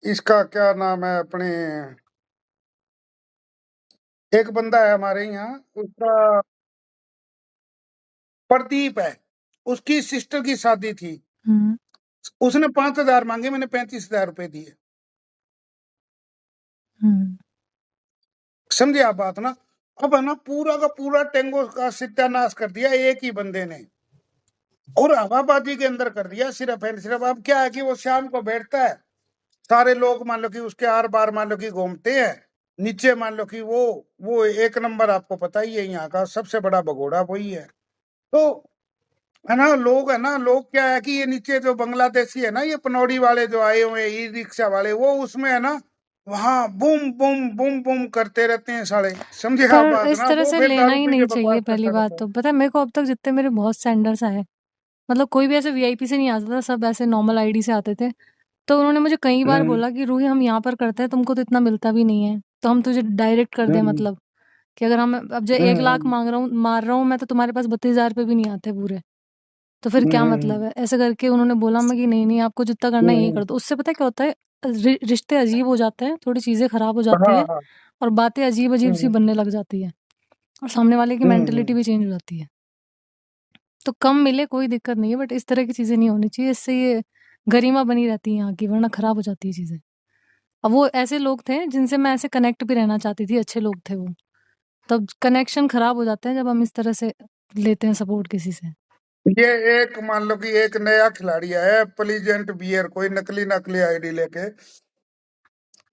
इसका क्या नाम है अपने, एक बंदा है हमारे यहाँ, उसका प्रदीप है, उसकी सिस्टर की शादी थी। उसने 5,000 मांगे, मैंने 35,000 रुपए दिए। समझे आप बात ना। अब है ना, पूरा का पूरा टेंगो का सत्यानाश कर दिया एक ही बंदे ने, और हवाबाजी के अंदर कर दिया सिर्फ एंड सिर्फ। अब क्या है कि वो शाम को बैठता है, सारे लोग मान लो कि उसके आर बार मान लो कि घूमते हैं नीचे, मान लो कि वो एक नंबर, आपको पता ही है यहाँ का सबसे बड़ा भगोड़ा वही है। तो है ना, लोग क्या है कि ये नीचे जो बांग्लादेशी है ना, ये पनौड़ी वाले जो आए हुए ई रिक्शा वाले, वो उसमें है ना, वहां बूम बूम बूम बूम करते रहते हैं साले। समझे आप पर बात इस ना, तरह वो से फिर लेना दारू ही पी के नहीं बकवास चाहिए। पहली करता बात रहता है। तो पता है मेरे को, अब तक जितने मेरे बहुत सेंडर्स आए, मतलब कोई भी ऐसे वीआईपी से नहीं आता था, सब ऐसे नॉर्मल आईडी से आते थे। तो उन्होंने मुझे कई बार बोला कि रूही हम यहाँ पर करते हैं, तुमको तो इतना मिलता भी नहीं है, तो हम तुझे डायरेक्ट कर दें, हम्म, मतलब कि अगर हम अब जो 1 लाख हम्म, मार रहा हूँ मैं, तो तुम्हारे पास 32,000 रुपये भी नहीं आते पूरे, तो फिर क्या हम्म, मतलब है। ऐसे करके उन्होंने बोला मैं कि नहीं नहीं, आपको जितना करना है यही हम्म, कर दो। उससे पता है क्या होता है, रिश्ते अजीब हो जाते हैं, थोड़ी चीजें खराब हो जाती हाँ है, हाँ, और बातें अजीब अजीब सी हम्म, बनने लग जाती है, और सामने वाले की मेंटेलिटी हम्म, भी चेंज हो जाती है। तो कम मिले कोई दिक्कत नहीं है, बट इस तरह की चीजें नहीं होनी चाहिए, इससे ये गरिमा बनी रहती है यहाँ की, वरना खराब हो जाती है चीजें। अब वो ऐसे लोग थे जिनसे मैं ऐसे कनेक्ट भी रहना चाहती थी, अच्छे लोग थे वो, तब कनेक्शन खराब हो जाते हैं जब हम इस तरह से लेते हैं सपोर्ट किसी से। ये एक मान लो कि एक नया खिलाड़ी है, प्लीजेंट बियर, कोई नकली नकली आईडी लेके।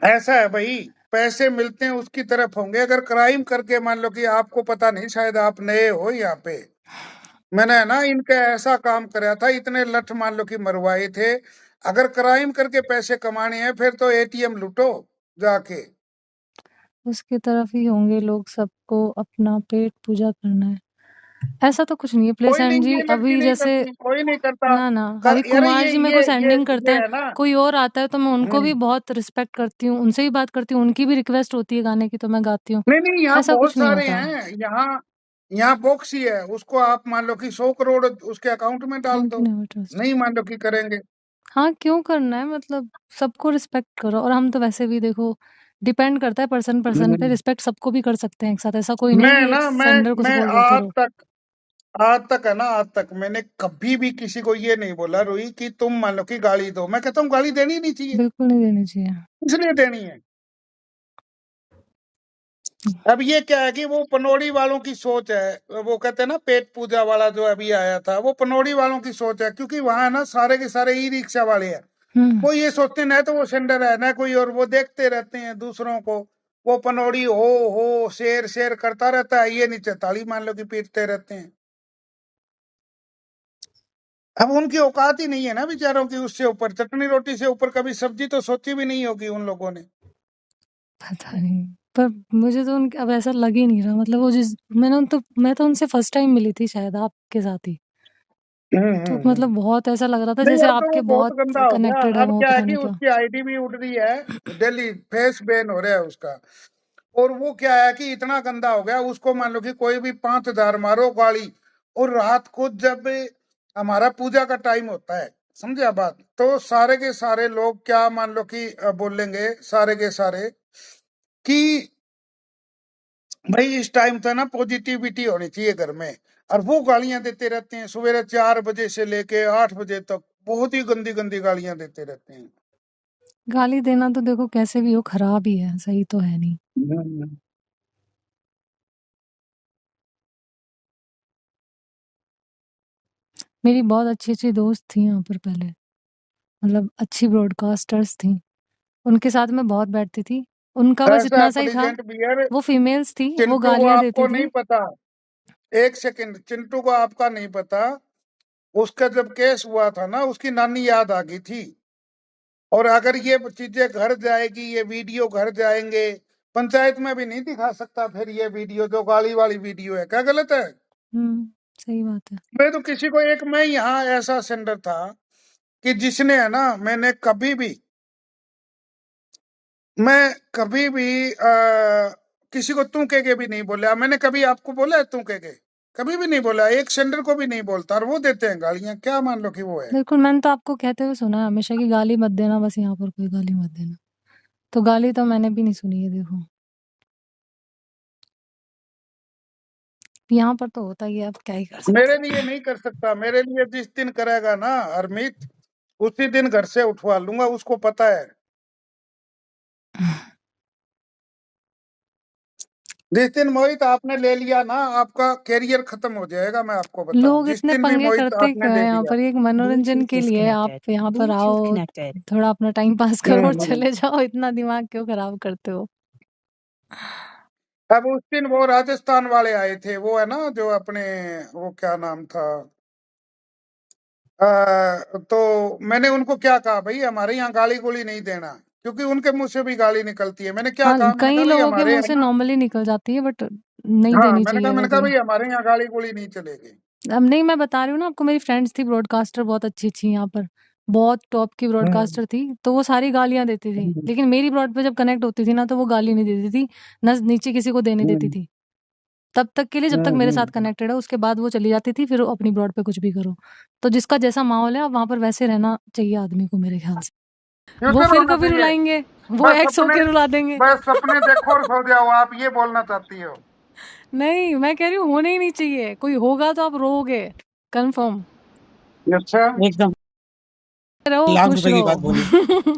ऐसा है भाई, पैसे मिलते हैं उसकी तरफ होंगे, अगर क्राइम करके मान लो कि आपको पता नहीं, शायद आप नए हो यहाँ पे, मैंने है ना इनका ऐसा काम कराया था, इतने लठ मान लो कि मरवाए थे। अगर क्राइम करके पैसे कमाने हैं फिर तो एटीएम लूटो जाके। उसकी तरफ ही होंगे लोग, सबको अपना पेट पूजा करना है, ऐसा तो कुछ नहीं है कोई नहीं, प्लेसेंट जी। ये लड़की अभी नहीं जैसे करती, कोई नहीं करता। ना ना, कर अभी यार, कुमार जी मेरे को सेंडिंग करते ये हैं, है ना। कोई और आता है तो मैं उनको भी हम्म। बहुत रिस्पेक्ट करती हूँ, उनसे भी बात करती हूँ, उनकी भी रिक्वेस्ट होती है गाने की तो मैं गाती हूँ, नहीं नहीं, यहाँ ऐसा बहुत कुछ नहीं सारे होता। हैं। यहाँ बॉक्स ही है, उसको आप मान लो कि 100 करोड़ उसके अकाउंट में डाल थैंक दो, यू, नेवर ट्रस्ट। नहीं मान लो कि करेंगे। हाँ, क्यों करना है, मतलब सबको रिस्पेक्ट करो, और हम तो वैसे भी देखो, डिपेंड करता है पर्सन पर्सन पे, हम्म। रिस्पेक्ट सबको भी कर सकते हैं एक साथ, ऐसा कोई नहीं मैं कि ना एक मैं सेंडर को मैं सपोर्ट करते रहो। आज तक है ना, आज तक मैंने कभी भी किसी को ये नहीं बोला रुई कि तुम मान लो कि गाली दो। मैं कहता हूँ गाली देनी ही नहीं चाहिए, बिल्कुल नहीं देनी चाहिए। इसलिए देनी है। अब ये क्या है कि वो पनौड़ी वालों की सोच है, वो कहते हैं ना पेट पूजा वाला जो अभी आया था, वो पनौड़ी वालों की सोच है, क्योंकि वहां है ना सारे के सारे ई रिक्शा वाले हैं। हम्म। वो ये सोचते हैं, ना तो वो सेंडर है ना कोई, और वो देखते रहते हैं दूसरों को। वो पनौड़ी हो शेर शेर करता रहता है, ये नीचे ताली मान लो कि पीटते रहते हैं। अब उनकी औकात ही नहीं है ना बेचारों की, उससे ऊपर चटनी रोटी से ऊपर कभी सब्जी तो सोची भी नहीं होगी उन लोगों ने। पता नहीं, पर मुझे तो उनके अब ऐसा लग ही नहीं रहा, मतलब वो जिस मैं तो उनसे फर्स्ट टाइम मिली थी शायद आपके साथ ही, तो हम्म। मतलब बहुत ऐसा लग रहा था नहीं, जैसे अब तो वो आपके बहुत बहुत गंदा हो गया। कनेक्टेड है अब वो, क्या है पता कि नहीं क्या। उसकी आईडी भी उड़ रही है, डेली फेस बैन हो रहा है उसका। और वो क्या है कि इतना गंदा हो गया, उसको मान लो कि कोई भी 5,000 मारो गाली, और रात को जब हमारा पूजा का टाइम होता है, समझे आप बात, तो सारे के सारे लोग क्या मान लो कि बोलेंगे सारे के सारे कि भाई इस टाइम था ना, पॉजिटिविटी होनी चाहिए घर में। और वो गालियां देते रहते हैं सवेरे 4 बजे से लेके 8 बजे तक, बहुत ही गंदी गंदी गालियां देते रहते हैं। गाली देना तो देखो कैसे भी हो खराब ही है, सही तो है नहीं। हम्म। मेरी बहुत अच्छी अच्छी दोस्त थी यहाँ पर पहले, मतलब अच्छी ब्रॉडकास्टर्स थी, उनके साथ मैं बहुत बैठती थी, उनका बस ऐसा है इतना सा ही था, प्लीजेंट बियर। वो फीमेल्स थी, वो चिंटू को गालियां आपको देती नहीं थी। पता, एक सेकंड, चिंटू को आपका नहीं पता, उसका जब केस हुआ था ना, उसकी नानी याद आ गई थी। और अगर ये चीजें घर जाएगी, ये वीडियो घर जाएंगे, पंचायत में भी नहीं दिखा सकता फिर ये वीडियो, जो गाली वाली वीडियो है, क्या गलत है? सही बात है। मैं तो किसी को, एक मैं यहाँ ऐसा सेंडर था कि जिसने है ना, मैं कभी भी किसी को तू के भी नहीं बोला। मैंने कभी आपको बोला है तू के? कभी भी नहीं बोला, एक सेंडर को भी नहीं बोलता, और वो देते हैं गालियां, क्या मान लो कि वो है। बिल्कुल, मैंने तो आपको कहते हुए सुना है हमेशा कि गाली मत देना, बस यहाँ पर कोई गाली मत देना। तो गाली तो मैंने भी नहीं सुनी है, देखो। यहाँ पर तो होता ही है, अब क्या ही कर सकते मेरे हैं। लिए नहीं कर सकता, मेरे लिए जिस दिन करेगा ना हरमीत, उसी दिन घर से उठवा लूंगा, उसको पता है। जिस दिन मोहित आपने ले लिया ना, आपका कैरियर खत्म हो जाएगा, मैं आपको बताऊं। लोग जिस इतने दिन भी पंगे मोहित करते आपने क्यों ले हैं यहाँ लिया, पर? ये एक मनोरंजन के लिए आप यहाँ पर आओ, थोड़ा अपना टाइम पास करो और चले जाओ। इतना दिमाग क्यों खराब करते हो? अब उस दिन वो राजस्थान वाले आए थे, वो है ना जो अपने, वो क्या नाम था, तो मैंने उनको क्या कहा, भाई हमारे यहाँ गाली गोली नहीं देना, क्योंकि उनके मुंह से भी गाली निकलती है। मैंने क्या हाँ, कहा, मैंने कई कहा भाई लोगों के हमारे मुंह है से ना, नॉर्मली निकल जाती है, बट नहीं हाँ देनी मैंने चाहिए कहा वैसे। भाई हमारे यहाँ गाली गोली नहीं चलेगी। अब नहीं, मैं बता रही हूँ ना आपको, मेरी फ्रेंड्स थी ब्रॉडकास्टर, बहुत अच्छी यहाँ पर, बहुत टॉप की ब्रॉडकास्टर थी, तो वो सारी गालियां देती थी, लेकिन मेरी ब्रॉड पे जब कनेक्ट होती थी ना, तो वो गाली नहीं देती थी, न नीचे किसी को देने देती थी, तब तक के लिए जब तक मेरे साथ कनेक्टेड है। उसके बाद वो चली जाती थी, फिर वो अपनी ब्रॉड पे कुछ भी करो। तो जिसका जैसा माहौल है, अब वहां पर वैसे रहना चाहिए आदमी को, मेरे ख्याल से। वो फ्यूचर फिर होना कभी चाहिए, रुलाएंगे, वो बस एक्स अपने, होके रुला देंगे। बस अपने देखो और सो जाओ, आप ये बोलना चाहती हो? नहीं, मैं कह रही हूँ होने ही नहीं चाहिए, कोई होगा तो आप रोओगे, कंफर्म। अच्छा, एकदम रहो, लाख खुश रुपए की बात रहो। बोली।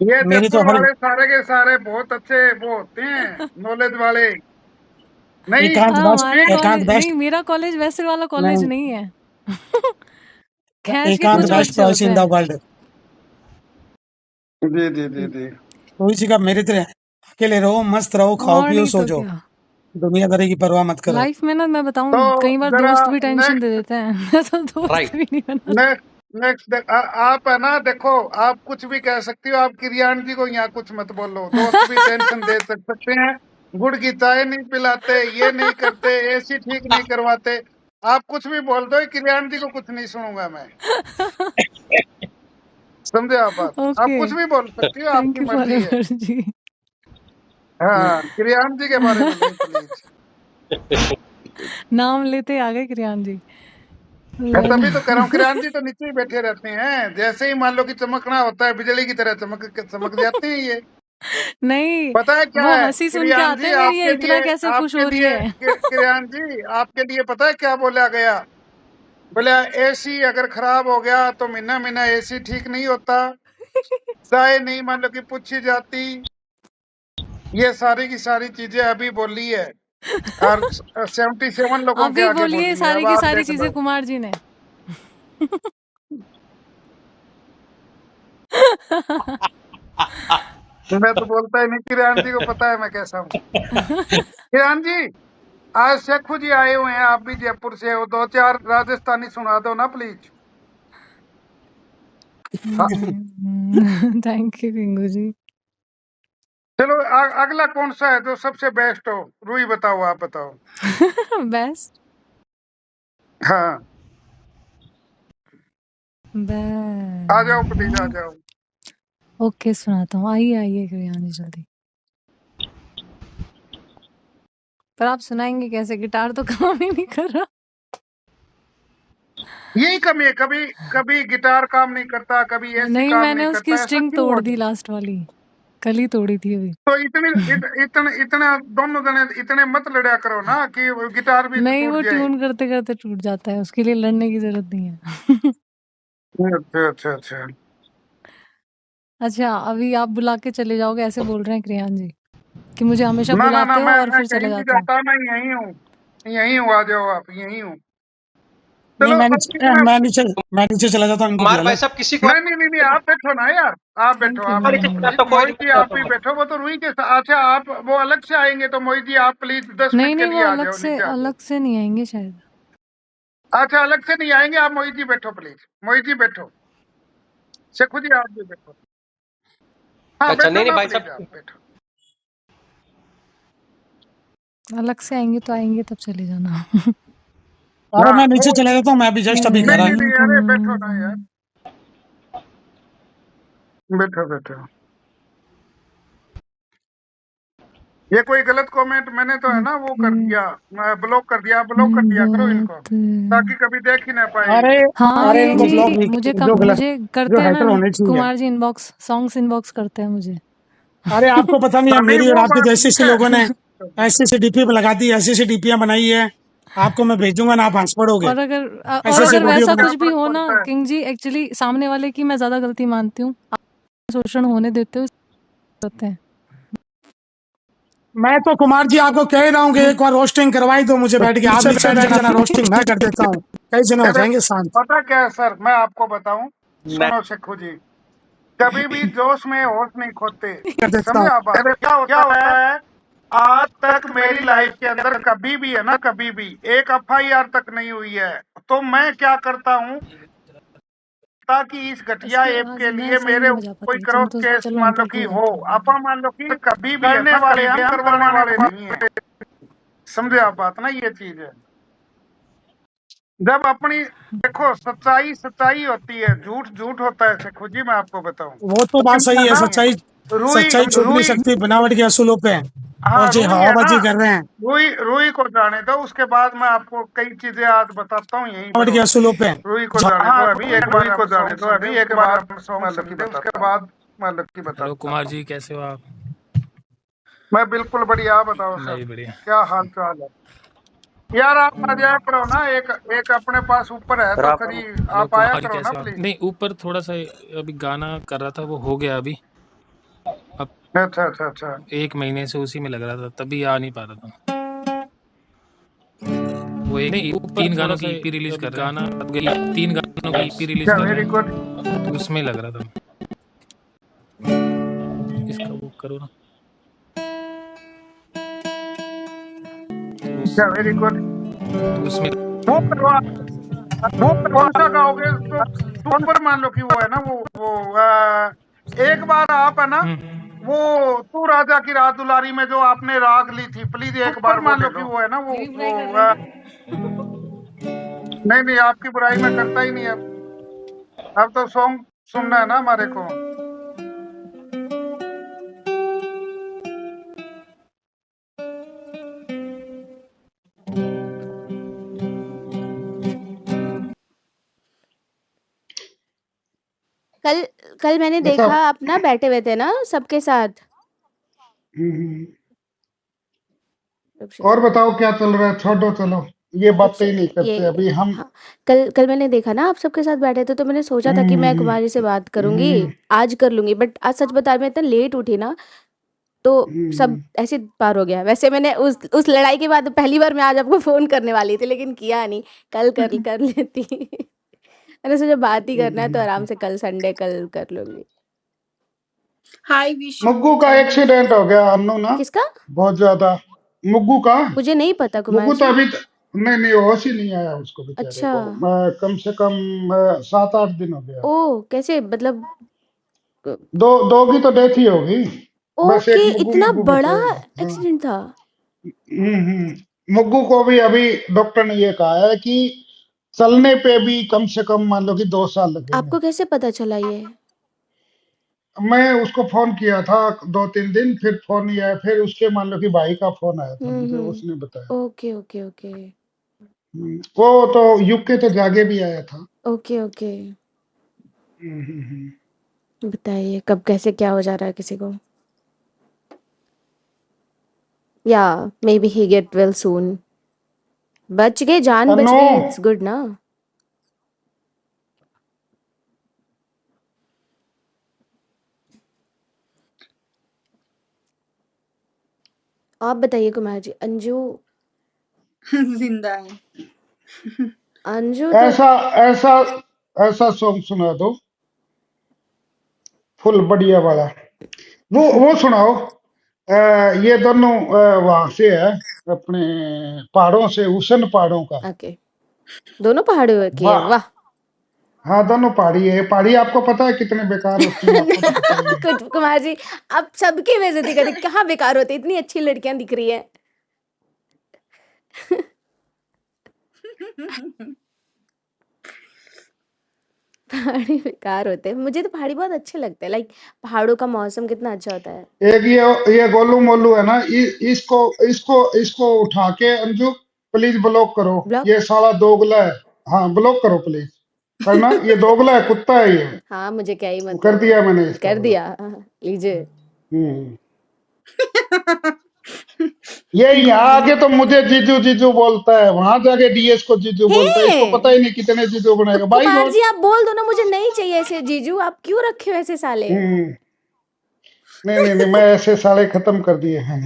ये मेरी तो जयपुर हर वाले सारे के सारे बहुत अच्छे वो होते हैं, नॉलेज वाले। नहीं एकांत हाँ, बेस्ट, हमारे एकांत कॉलेज नहीं, बेस्ट मेरा कॉलेज वैसे वाला कॉलेज नहीं है। खैस के एकांत कुछ बेस्ट बच्चे चॉइस होते इन द हैं। वर्ल्ड। जी जी जी जी। तो इसी का मेरी तरह अकेले रहो, मस्त रहो, खाओ और पियो नहीं सो तो जाओ, क्या। दुनियादारी की परवाह मत करो। लाइफ में ना, मैं बताऊं, तो कई बार जरा दोस्त भी टेंशन दे नेक्स्ट देते हैं। मैं तो दोस्त भी नहीं बनाती। नेक्स्ट नेक्स्ट आप है ना, देखो आप कुछ भी कह सकती हो, आप किरियान जी को यहाँ कुछ मत बोलो। दोस्त भी टेंशन दे सकते हैं, गुड़ की चाय नहीं पिलाते, ये नहीं करते, एसी ठीक नहीं करवाते, आप कुछ भी बोल दो, किरियान जी को कुछ नहीं सुनूंगा मैं। समझे आप बात? आप ओके, कुछ भी बोल सकती हो, थैंक आपकी यू फॉर मर्जी है। एनर्जी। हाँ, किरियान जी के बारे में नहीं प्लीज। नाम लेते आ गए किरियान जी। तभी तो कह रहा हूँ, किरियान जी तो नीचे ही बैठे रहते हैं, जैसे ही मान लो कि चमकना होता है, बिजली की तरह चमक जाते हैं ये। नहीं, पता है क्या वो है हंसी सुन के किरियान आते जी, हैं मेरी, ये इतना कैसे खुश हो रही है। किरियान जी आपके लिए पता है क्या बोला गया? बोला एसी अगर खराब हो गया तो महीना महीना एसी ठीक नहीं होता, चाय नहीं मान लो कि पूछी जाती, ये सारी की सारी चीजें अभी बोली है, और 77 लोगों के अभी आगे बोलिए बोली है। सारी अब की आप सारी देख लो। चीजें कुमार जी ने। मैं तो बोलता ही नहीं, किरियान जी को पता है मैं कैसा हूँ। किरियान जी, आज शेखू जी आए हुए हैं, आप भी जयपुर से हो, 2-4 राजस्थानी सुना दो ना प्लीज। थैंक यू किंगू जी। चलो अगला कौन सा है जो सबसे बेस्ट हो? रूही बताओ, आप बताओ। बेस्ट हाँ आ जाओ प्लीज, आ जाओ। ओके, सुनाता हूँ, आइए आइए किरियान जी जल्दी। पर आप सुनाएंगे कैसे? गिटार तो काम ही नहीं कर रहा। यही कमी है, कभी कभी गिटार काम नहीं करता, कभी ऐसी नहीं, काम मैंने नहीं उसकी करता, ऐसा स्ट्रिंग क्यों तोड़ हो दी, गया? लास्ट वाली कल ही तोड़ी थी अभी। तो इतने दोनों जने इतने मत लड़ा करो ना कि गिटार भी नहीं, टूट वो जाए। ट्यून करते करते टूट जाता है, उसके लिए लड़ने की जरूरत नहीं है। अच्छा अच्छा अच्छा। अच्छा, अभी आप बुला के चले जाओगे, ऐसे बोल रहे हैं क्रियान जी कि मुझे हमेशा ना ना ना, बुलाते हो और मैं फिर चले कहीं भी जाते हो। जाता, मैं यही हूँ, यही हूँ, आ जाओ आप, यही हूँ। नहीं, चलो मैं अब नीचे कितना, मैं नीचे चला जाता हूँ, इनको बुला कुमार लो। भाई साहब किसी को नहीं नहीं नहीं नहीं, आप बैठो ना यार, आप थैंक बैठो, यू आप मैम। बैठो प्लीज। तो कोई मोहित जी नहीं आप भी बैठो, वो तो रूही के साथ। अच्छा आप वो अलग से आएंगे तो मोहित जी आप प्लीज 10 नहीं मिनट के नहीं, वो लिए आ जाओ, नीचे आ जाओ। अलग से नहीं आएंगे शायद। अच्छा अलग से नहीं आएंगे, आप मोहित जी बैठो प्लीज, मोहित जी बैठो, शेखू जी आप भी बैठो। हाँ अच्छा बैठो नहीं नहीं ना भाई प्लीज, साहब आप बैठो। अलग से आएंगे तो आएंगे, तब चले जाना। अरे हाँ मैं वो नीचे चला जाता हूँ, मैं अभी जस्ट अभी नहीं घर नहीं आया। नहीं, अरे बैठो ना यार, बैठो बैठो। ये कोई गलत कमेंट मैंने तो है ना वो कर दिया, ब्लॉक कर दिया करो इनको, ताकि कभी देख ही ना पाए। अरे हाँ अरे किंग इनको जी, ब्लॉक नहीं मुझे जो गलत मुझे जो करते हैं ना हैटर होने चाहिए। Kumar ji inbox, songs inbox करते हैं मुझे। अरे आपको पता नहीं है, नहीं मेरी और वो आपकी बात तो ऐसे ठीक ऐसे है। लोगों ने ऐसी ऐसी डीपी लगा दी, ऐसी ऐसी डीपियां बनाई है, आपको मैं भेजूंगा ना, आप हंस पड़ोगे। और ऐसे ऐसे अगर वीडियो वैसा बना कुछ भी फर्क हो ना पड़ता है। किंग जी, एक्चुअली सामने वाले की मैं ज्यादा गलती मानती हूँ, आप शोषण होने देते हो, करते हैं। मैं तो कुमार जी आपको कह रहा हूँ कि एक बार रोस्टिंग करवाई दो मुझे बैठ के, आप नीचे बैठ जाना, रोस्टिंग मैं कर देता हूँ, कई जने हो जाएंगे शांत। पता क्या है सर, मैं आपको बताऊं, सुनो शेखू जी, कभी भी जोश में होश नहीं खोते, कर देता समझे हूँ। आप बात? क्या होता है, आज तक मेरी लाइफ के अंदर कभी भी है ना, कभी भी एक FIR तक नहीं हुई है, तो मैं क्या करता हूँ, ताकि इस घटिया इसकी ऐप आवाज के मैं लिए सही मेरे नहीं बजा कोई पाती, क्रॉस तो केस चलो मान लो एंकर कि को हो, जाती हूँ। आपा मान लो कि कभी भी करने वाले हम करवाने वाले नहीं है, समझे आप बात ना, ये चीज है। जब अपनी देखो सच्चाई सच्चाई होती है, झूठ झूठ होता है शेखू जी, मैं आपको बताऊं, वो तो बात सही है, सच्चाई रुई सच्चाई छुप नहीं रुई सकती बनावट के असूलों पे, और हाँ जी रुई है ना, हवाबाजी कर रहे हैं रुई रुई को जाने दो, उसके बाद मैं आपको कई चीजें आज बताता हूँ यहीं पर बनावट के असूलों पे। रुई को जाने दो, अभी एक रुई को जाने दो, अभी एक बार सॉन्ग सुनते उसके बाद मैं लक्की बताता हेलो हूँ। कुमार जी, कैसे हो आप? मैं बिल्कुल बढ़िया, आप बताओ मैं सर भी बढ़िया। क्या हाल चाल है यार, आप आ जाया करो ना, एक एक अपने पास ऊपर है तो कभी हेलो आप आया कुमार जी, करो ना कैसे हो आप? प्लीज। नहीं, ऊपर थोड़ा सा अभी गाना कर रहा था, वो हो गया अभी। अब अच्छा अच्छा अच्छा 1 महीने से उसी में लग रहा था, तभी आ नहीं पा रहा था। वो एक नहीं, 3 गानों की EP रिलीज कर रहे हैं, गाना 3 गानों की EP रिलीज कर रहे वेरी हैं, गुड, तो उसमें लग रहा था। इसका वो करो ना, वेरी गुड, तो उसमें वो करवा, वो कौन सा गाओगे तो सुपर मान लो कि वो है ना एक बार आप है ना वो तू राजा की रात दुलारी में जो आपने राग ली थी, प्लीज एक बार मान लो कि वो है ना नहीं नहीं आपकी बुराई मैं करता ही नहीं, अब तो सॉन्ग सुनना है ना हमारे को। कल कल मैंने देखा आप ना बैठे हुए थे ना सबके साथ। और बताओ क्या चल रहा है, छोड़ो चलो ये बातें ही नहीं करते अभी हम। हाँ, कल मैंने देखा ना आप सबके साथ बैठे थे, तो मैंने सोचा था कि मैं कुमारी से बात करूंगी, आज कर लूंगी, बट आज सच बता मैं इतना लेट उठी ना, तो सब ऐसे पार हो गया। वैसे मैंने उस लड़ाई के बाद पहली बार मैं आज आपको फोन करने वाली थी, लेकिन किया नहीं, कल कर लेती। मैंने सोचा बात ही करना है तो आराम से कल संडे कल कर लूंगी। हाय विश मुग्गू का एक्सीडेंट हो गया अन्नू ना, किसका? बहुत ज्यादा। मुग्गू का, मुझे नहीं पता कुमार मुग्गू तो जी। अभी नहीं नहीं होश ही नहीं आया उसको बेचारे अच्छा। को, कम से कम 7-8 दिन हो गया। ओ कैसे मतलब? दो की तो डेथ ही होगी, बस एक ओके, मुग्गू इतना मुग्गू बड़ा बचे हैं। हाँ। एक्सीडेंट था? मुग्गू को भी अभी डॉक्टर ने ये कहा है कि चलने पे भी कम से कम मान लो कि 2 साल लगेंगे। आपको कैसे पता चला ये? मैं उसको फोन किया था 2-3 दिन, फिर फोन नहीं आया, फिर उसके मान लो कि भाई का फोन आया था मुझे, उसने बताया। ओके ओके ओके वो तो यूके तो जाके भी आया था। Okay okay. बताइए कब कैसे क्या हो जा रहा है किसी को? या may be he get well soon. बच गए, जान बच गई, इट्स गुड ना। आप बताइए कुमार जी, अंजू जिंदा है। अंजू तो ऐसा ऐसा ऐसा सॉन्ग सुना दो फुल बढ़िया वाला, वो सुनाओ। ये दोनों वहां से है, अपने पहाड़ों से, उसन पहाड़ों का। ओके, दोनों पहाड़ों के? वाह, वाह। हाँ दोनों पहाड़ी है। पहाड़ी आपको पता है कितने बेकार होती हैं, आपको तो पता ही है। कुछ कुमार जी, आप सबकी बेइज्जती करें, कहाँ बेकार होती, इतनी अच्छी लड़कियां दिख रही हैं। पहाड़ी बेकार होते हैं। मुझे तो पहाड़ी बहुत अच्छे लगते हैं। लाइक पहाड़ों का मौसम कितना अच्छा होता है। एक ये गोलू मोलू है ना, इसको इसको इसको उठा के अंजू प्लीज ब्लॉक करो, ब्लॉक? ये साला दोगला है। हाँ ब्लॉक करो प्लीज, करना, ये दोगला है, कुत्ता है ये। हाँ, मुझे क्या ही कर मतलब। दिया मैंने इसका कर ब्लॉक। दिया। लीजिए। हम्म। ये यहाँ आके तो मुझे जीजू जीजू बोलता है, वहां जाके डीएस को जीजू बोलता है, इसको पता हे! ही नहीं कितने जीजू बनाएगा भाई कुमार लोग। जी आप बोल दो ना, मुझे नहीं चाहिए ऐसे जीजू। आप क्यों रखे हो ऐसे साले? नहीं नहीं नहीं, मैं ऐसे साले खत्म कर दिए हैं।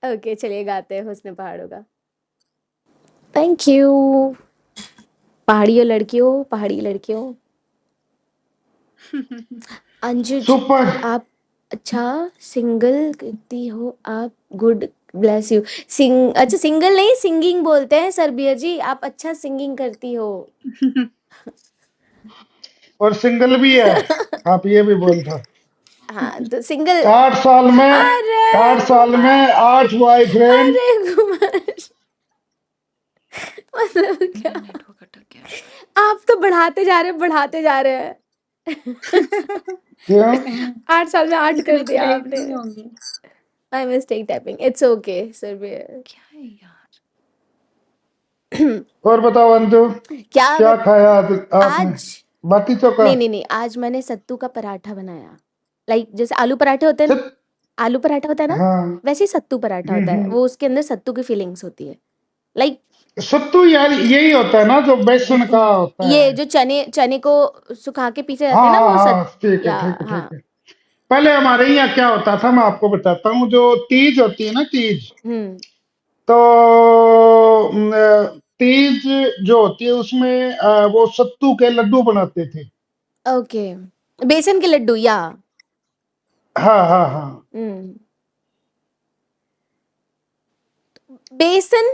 ओके चलिए गाते हैं हुस्न पहाड़ों का। Thank you. पहाड़ियों लड़कियों, पहाड़ी लड़कियों। अंजू जी, सुपर। आप अच्छा सिंगल करती हो आप। Good bless you. अच्छा सिंगल नहीं, सिंगिंग बोलते हैं सरबियर जी। आप अच्छा सिंगिंग करती हो। और सिंगल भी है, आप ये भी बोल दो। हाँ तो सिंगल। 8 साल में, अरे 8 साल में कुमार, 8 बॉयफ्रेंड। अरे कुमार मतलब क्या? आप तो बढ़ाते जा रहे हैं, बढ़ाते जा रहे हैं। क्यों? 8 साल में 8 कर इतने दिया क्रेजी आपने। नहीं होंगे। I mistake typing, it's okay सरबियर। क्या है यार? और बताओ अंजू, क्या क्या खाया आपने? आज? बाटी चोखा? नहीं, आज मैंने सत्तू का पराठा बनाया। लाइक जैसे आलू पराठे होते हैं ना, सत, आलू पराठा होता है ना, हाँ। वैसे ही सत्तू पराठा होता है। वो उसके अंदर सत्तू की फीलिंग्स होती है। लाइक सत्तू यार यही होता है ना जो बेसन का होता ये है? जो चने को सुखा के पीसे जाते हाँ हैं ना, हाँ वो हाँ, ठीक है या ठीक है हाँ। ठीक है। पहले हमारे यहाँ क्या होता था, मैं आपको बताता हूँ, जो तीज होती है ना, तीज, तो तीज जो होती है उसमें वो सत्तू के लड्डू बनाते थे। ओके, बेसन के लड्डू या हाँ हाँ हाँ। बेसन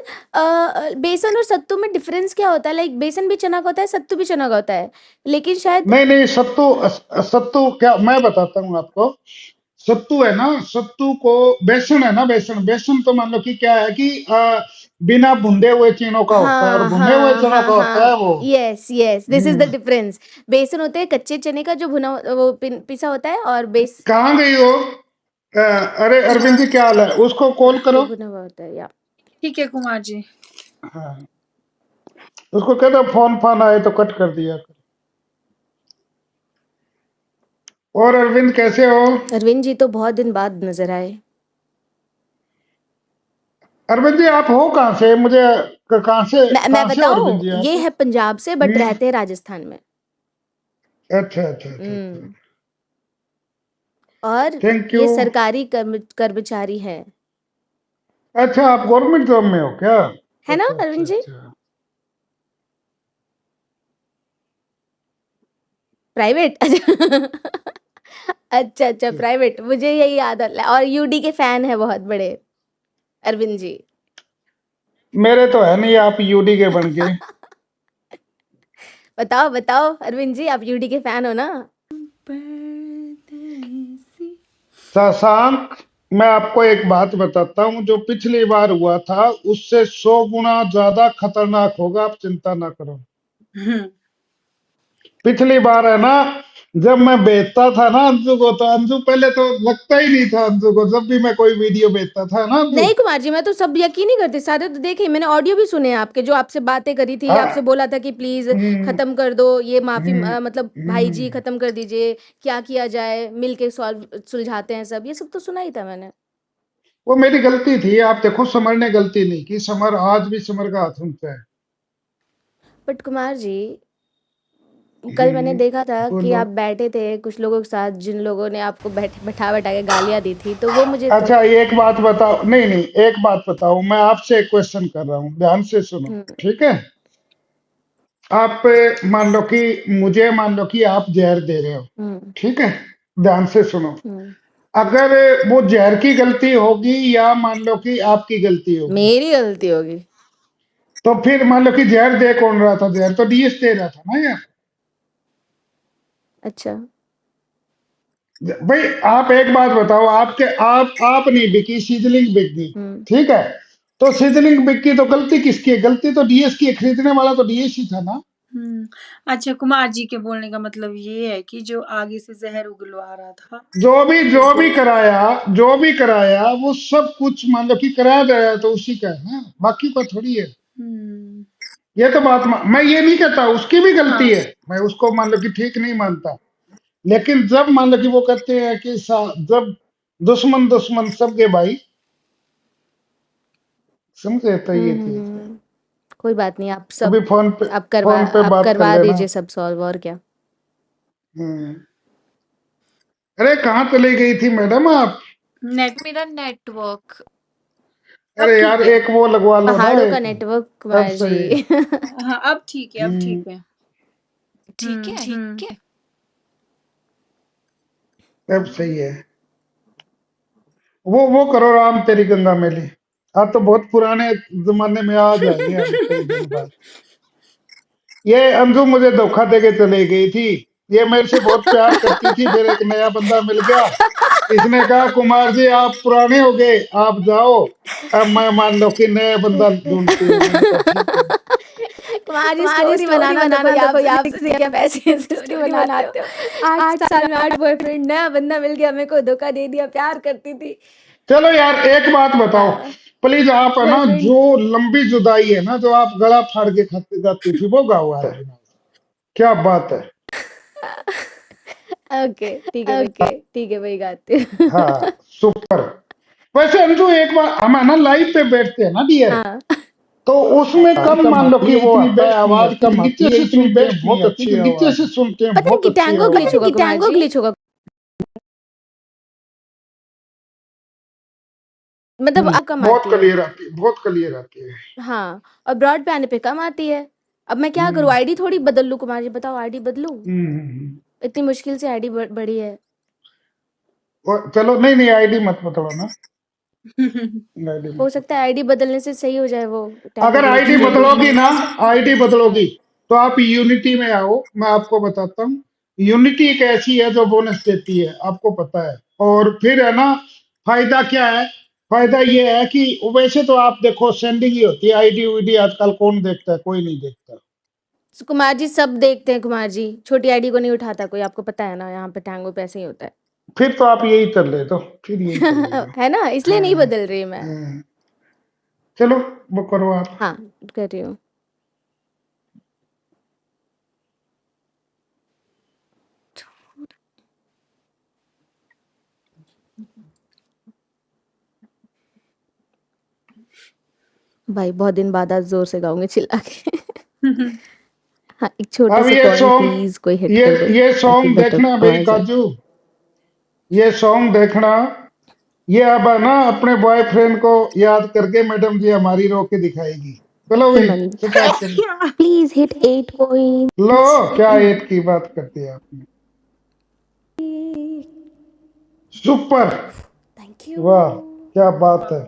बेसन और सत्तू में डिफरेंस क्या होता है? लाइक बेसन भी चना का होता है, सत्तू भी चना का होता है, लेकिन शायद नहीं नहीं, सत्तू सत्तू क्या, मैं बताता हूँ आपको। सत्तू है ना, सत्तू को, बेसन है ना, बेसन बेसन तो मान लो कि क्या है कि बिना भुने हुए चीनों का होता है, और हाँ भुने हुए चनों का होता है हाँ, वो। Yes yes, this is the hmm. Difference. बेसन होते हैं कच्चे चने का जो भुना वो पिसा होता है, और कहाँ गई हो? अरे अरविंद जी क्या हाल है, उसको कॉल जो करो। भुना हुआ होता है या ठीक है कुमार जी। हाँ, उसको कह दो फोन फान आए तो कट कर दिया कर। और अरविंद कैसे हो? अरविंद जी तो बहुत दिन बाद नजर आए। अरविंद जी आप हो कहाँ से, मुझे कहाँ से, मैं कहाँ से हो अरविंद बताऊं, जी आप? ये है पंजाब से बट रहते हैं राजस्थान में। अच्छा अच्छा अच्छा। हम्म, और थैंक ये यू। सरकारी कर्मचारी है अच्छा आप गवर्नमेंट जॉब में हो क्या? है ना अच्छा अच्छा अरविंद जी? अच्छा। प्राइवेट अच्छा अच्छा, प्राइवेट, मुझे यही याद है। और यूडी के फैन है बहुत बड़े अरविंद जी। मेरे तो है नहीं, आप यूडी के बन गए। बताओ बताओ अरविंद जी, आप यूडी के फैन हो ना? शशांक, मैं आपको एक बात बताता हूँ, जो पिछली बार हुआ था उससे 100 गुना ज्यादा खतरनाक होगा, आप चिंता ना करो। पिछली बार है ना, जब मैं भेजता था ना अंजू को, तो अंजू पहले तो लगता ही नहीं था अंजू को, जब भी मैं कोई वीडियो भेजता था ना अंजू। नहीं कुमार जी, मैं तो सब यकीन ही करती, सारे तो देखे, मैंने ऑडियो भी सुने आपके, जो आपसे बातें करी थी, हाँ। आपसे बोला था कि प्लीज खत्म कर दो ये माफी, मतलब भाई जी खत्म कर दीजिए, क्या किया जाए, मिलके सुलझाते हैं सब, ये सब तो सुना ही था मैंने। वो मेरी गलती थी, आप देखो समर ने गलती नहीं की, समर आज भी समर का हाथ उनका है। बट कुमार जी, कल मैंने देखा था कि बोलो। आप बैठे थे कुछ लोगों के साथ, जिन लोगों ने आपको बैठा बैठा के गालियां दी थी, तो वो मुझे अच्छा एक बात बताओ, नहीं नहीं एक बात बताओ, मैं आपसे एक क्वेश्चन कर रहा हूँ, ध्यान से सुनो, ठीक है? आप मान लो कि मुझे, मान लो कि आप जहर दे रहे हो, ठीक है? ध्यान से सुनो, अगर वो जहर की गलती होगी या मान लो कि आपकी गलती होगी, मेरी गलती होगी, तो फिर मान लो कि जहर दे कौन रहा था? जहर तो डीएस दे रहा था ना यार। अच्छा भाई आप एक बात बताओ, आपके आप नहीं बिकी, सीजलिंग बिक गई, ठीक है? तो सीजनिंग बिक्की तो गलती किसकी है? गलती तो डीएस की है, खरीदने वाला तो डीएस ही था ना। अच्छा, कुमार जी के बोलने का मतलब ये है कि जो आगे से जहर उगलवा रहा था, जो भी कराया वो सब कुछ मान लो कि कराया गया तो उसी का है ना, बाकी का थोड़ी है। ये तो बात मैं ये नहीं कहता उसकी भी गलती है, मैं उसको मान लो कि ठीक नहीं मानता, लेकिन जब मान लो कि वो कहते हैं कि जब दुश्मन दुश्मन सबके भाई, समझे? तो ये चीज है। कोई बात नहीं, आप सब अभी फोन पे आप करवा बात कर लेना। दीजिए सब सॉल्व, और क्या। अरे कहाँ चली गई थी मैडम आप? मेरा नेटवर्क अरे यार एक वो लगवा लो ना, पहाड़ों का एक नेटवर्क अब कुमार सही है। जी। हाँ, अब ठीक है, अब ठीक है। ठीक है। अब सही है। वो करो राम तेरी गंगा मैली, आप तो बहुत पुराने जमाने में आ जाएंगे हम कई दिन बाद। ये अंजू मुझे धोखा देके चली गई थी, ये मेरे से बहुत प्यार करती थी, फिर एक नया बंदा मिल गया, इसने कहा कुमार जी आप पुराने हो गए, आप जाओ, अब मैं मान लो कि नया बंदा ढूंढती हूँ। मैंने कहा ठीक है। कुमार जी स्टोरी बनाना तो कोई आपसे क्या पैसे स्टोरी बनाते हो। 8 साल में 8 बॉयफ्रेंड, नया बंदा मिल गया, मेरे को धोखा दे दिया, प्यार करती थी। चलो यार एक बात बताओ प्लीज, आप है ना जो लंबी जुदाई है ना, जो आप गला फाड़ के खाते जाती थी, वो गाओ यार। क्या बात है। ओके ठीक है वही गाती हूँ। हाँ सुपर। वैसे अंजू एक बार हम है ना लाइव पे बैठते हैं ना डियर, हाँ तो उसमें कम मान लो कि वो आता है, आवाज कम आती है, इतनी बेस्ट बहुत अच्छी है, नीचे से सुनते हैं पता नहीं बहुत कि अच्छी टैंगो आवाज। ग्लिच होगा मतलब कम बहुत आती है। क्लियर आती है, बहुत क्लियर आती है। हाँ, और ब्रॉड पे आने पे कम आती है। अब मैं क्या करूँ, आईडी थोड़ी बदल लूँ कुमार जी, बताओ आईडी बदलूँ? इतनी मुश्किल से आईडी बढ़ी है। चलो नहीं आईडी मत बताओ ना। हो सकता है आईडी बदलने से सही हो जाए वो। अगर आईडी बदलोगी ना, आईडी बदलोगी तो आप यूनिटी में आओ, मैं आपको बताता हूँ। यूनिटी एक ऐसी है जो बोनस देती है, आपको पता है। और फिर है ना फायदा क्या है? फायदा ये है कि वैसे तो आप देखो सेंडिंग ही होती है, आईडी वीडी आजकल कौन देखता है? कोई नहीं देखता। कुमार जी सब देखते हैं कुमार जी, छोटी आईडी को नहीं उठाता कोई, आपको पता है ना, यहाँ पे टैंगो पे ऐसे ही होता है। फिर तो आप यही कर ले, तो फिर यही कर ले। है ना, इसलिए नहीं बदल रही मैं। चलो वो करो आप। हाँ कर रही हूँ। भाई बहुत दिन बाद आज जोर से गाऊंगी चिल्ला के। हाँ एक छोटे अब से ये कॉइन सॉन्ग प्लीज कोई हिट कर दो ये ताकि सॉन्ग बेटर देखना भाई आवाज आए। काजू, ये सॉन्ग देखना, ये अब है ना अपने बॉयफ्रेंड को याद करके मैडम जी हमारी रो के दिखाएगी। चलो भाई हेमंत स्टार्ट करो। Please hit 8 coin. लो क्या एट की बात करती है आपने, सुपर, थैंक यू, वाह क्या बात है।